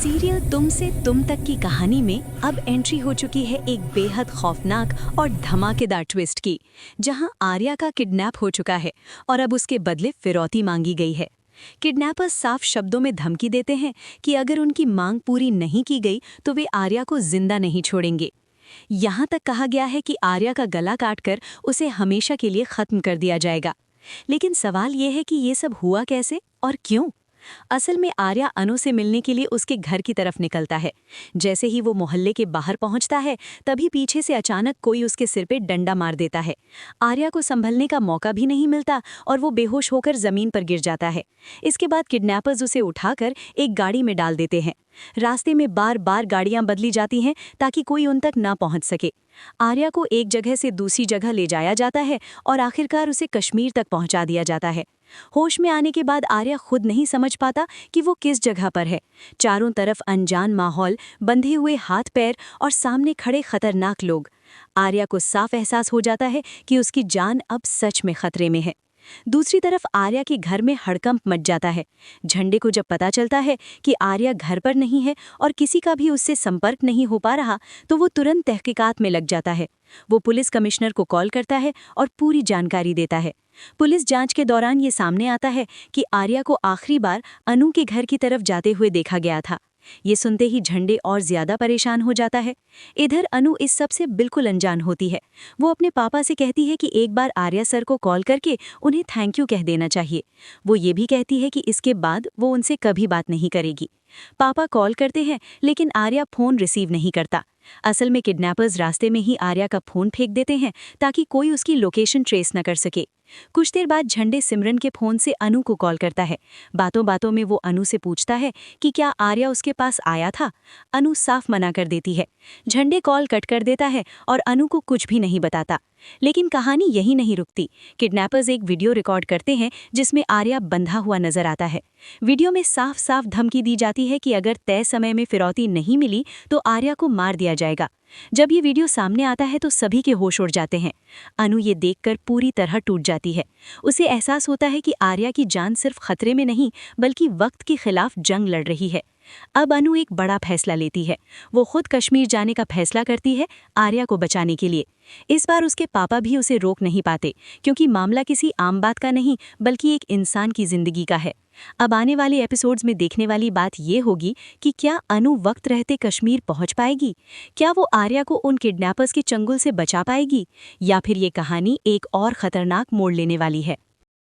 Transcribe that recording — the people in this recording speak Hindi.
सीरियल तुम से तुम तक की कहानी में अब एंट्री हो चुकी है एक बेहद खौफनाक और धमाकेदार ट्विस्ट की, जहां आर्या का किडनैप हो चुका है और अब उसके बदले फिरौती मांगी गई है। किडनैपर्स साफ शब्दों में धमकी देते हैं कि अगर उनकी मांग पूरी नहीं की गई तो वे आर्या को जिंदा नहीं छोड़ेंगे। यहाँ तक कहा गया है कि आर्या का गला काटकर उसे हमेशा के लिए खत्म कर दिया जाएगा। लेकिन सवाल ये है कि ये सब हुआ कैसे और क्यों? असल में आर्या अनु से मिलने के लिए उसके घर की तरफ निकलता है। जैसे ही वो मोहल्ले के बाहर पहुंचता है, तभी पीछे से अचानक कोई उसके सिर पे डंडा मार देता है। आर्या को संभलने का मौका भी नहीं मिलता और वो बेहोश होकर जमीन पर गिर जाता है। इसके बाद किडनैपर्स उसे उठाकर एक गाड़ी में डाल देते हैं। रास्ते में बार बार गाड़ियां बदली जाती हैं ताकि कोई उन तक ना पहुंच सके। आर्या को एक जगह से दूसरी जगह ले जाया जाता है और आखिरकार उसे कश्मीर तक पहुंचा दिया जाता है। होश में आने के बाद आर्या खुद नहीं समझ पाता कि वो किस जगह पर है। चारों तरफ अनजान माहौल, बंधे हुए हाथ पैर और सामने खड़े खतरनाक लोग। आर्या को साफ एहसास हो जाता है कि उसकी जान अब सच में खतरे में है। दूसरी तरफ आर्या के घर में हड़कंप मच जाता है। झंडे को जब पता चलता है कि आर्या घर पर नहीं है और किसी का भी उससे संपर्क नहीं हो पा रहा, तो वो तुरंत तहकीकात में लग जाता है। वो पुलिस कमिश्नर को कॉल करता है और पूरी जानकारी देता है। पुलिस जांच के दौरान ये सामने आता है कि आर्या को आखिरी बार अनु के घर की तरफ जाते हुए देखा गया था। ये सुनते ही झंडे और ज्यादा परेशान हो जाता है। इधर अनु इस सब से बिल्कुल अनजान होती है। वो अपने पापा से कहती है कि एक बार आर्या सर को कॉल करके उन्हें थैंक यू कह देना चाहिए। वो ये भी कहती है कि इसके बाद वो उनसे कभी बात नहीं करेगी। पापा कॉल करते हैं, लेकिन आर्या फोन रिसीव नहीं करता। असल में किडनैपर्स रास्ते में ही आर्या का फोन फेंक देते हैं ताकि कोई उसकी लोकेशन ट्रेस न कर सके। कुछ देर बाद झंडे सिमरन के फोन से अनु को कॉल करता है। बातों बातों में वो अनु से पूछता है कि क्या आर्या उसके पास आया था। अनु साफ मना कर देती है। झंडे कॉल कट कर देता है और अनु को कुछ भी नहीं बताता। लेकिन कहानी यही नहीं रुकती। किडनैपर्स एक वीडियो रिकॉर्ड करते हैं जिसमें आर्या बंधा हुआ नजर आता है। वीडियो में साफ साफ धमकी दी जाती है कि अगर तय समय में फिरौती नहीं मिली तो आर्या को मार दिया जाएगा। जब ये वीडियो सामने आता है तो सभी के होश उड़ जाते हैं। अनु ये देखकर पूरी तरह टूट जाती है। उसे एहसास होता है कि आर्या की जान सिर्फ खतरे में नहीं बल्कि वक्त के खिलाफ जंग लड़ रही है। अब अनु एक बड़ा फैसला लेती है। वो खुद कश्मीर जाने का फैसला करती है आर्या को बचाने के लिए। इस बार उसके पापा भी उसे रोक नहीं पाते, क्योंकि मामला किसी आम बात का नहीं बल्कि एक इंसान की जिंदगी का है। अब आने वाले एपिसोड्स में देखने वाली बात ये होगी कि क्या अनु वक्त रहते कश्मीर पहुंच पाएगी? क्या वो आर्या को उन किडनैपर्स के चंगुल से बचा पाएगी? या फिर ये कहानी एक और खतरनाक मोड़ लेने वाली है?